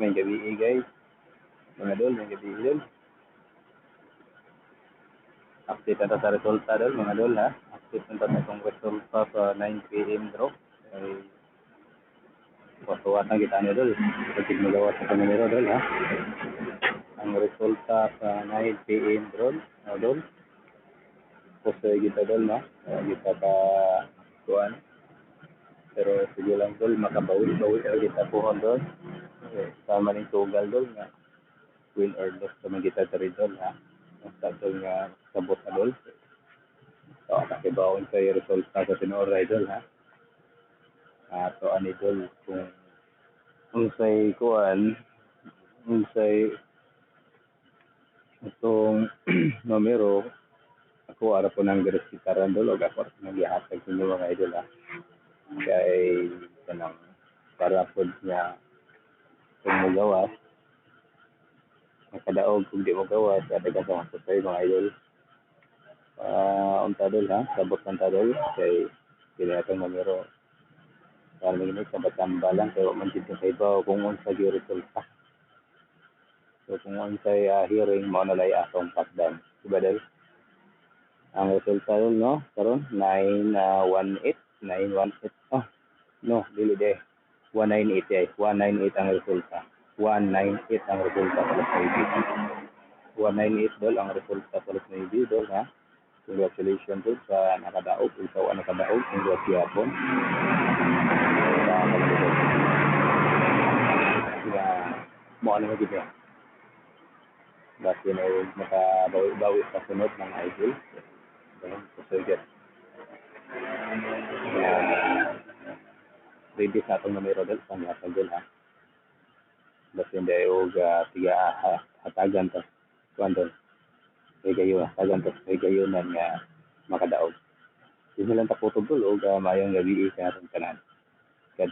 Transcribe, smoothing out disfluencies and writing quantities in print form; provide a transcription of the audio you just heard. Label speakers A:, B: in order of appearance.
A: May gabi guys. Mga dol, may gabi dol. Update na sa resulta dol, mga dol ha. Update na sa itong resulta sa 9 p.m. draw. Ay, patuwa na kita niyo dol. Pagkid magawa sa panumero dol ha. Ang resulta sa 9 p.m. draw, dol. Posto kita dol no. Kita ka kuan. Pero sige lang dol, makabawi-bawi kita pohon dol. Sama ning tugal dol nga win or loss naman kita sa dol ha. Basta dol nga sabot na dol. So, nakibawon sa resulta sa tinuoray dol ha. To ani dol kung unsay kuan, unsay itong numero ako ara po nang giresitaran dol o ako nang gihatag sa inyo mga idol ha. Kay kanang para po niya kung magawas nakadaog kung di mo gawas at ka sa tayo mga idol. Unta dol ha, sabot ng tadol kay kinatang numero para maging sa batamba lang kaya man dito sa iba kung unsa gyud resulta. So kung unsay hearing mo na lay atong patdan. Diba dol? Ang resulta dol no karon 918 oh no dili de 198 ay 198 ang resulta. 198 ang resulta sa Las Navy. 198 dol ang resulta sa Las Navy dol ha. Congratulations dol sa nakadaog, ikaw ang nakadaog, congratulations. Mo ano gid ya. Basta na makabawi-bawi sa sunod ng idol. So get. Ready sa atong numero dol sa atong dol ha. Basta hindi og tiga hatagan to. Kuan ay kayo tagan to ay kayo nan nga makadaog. Hindi lang taputob dol og mayong gabi sa atong tanan. God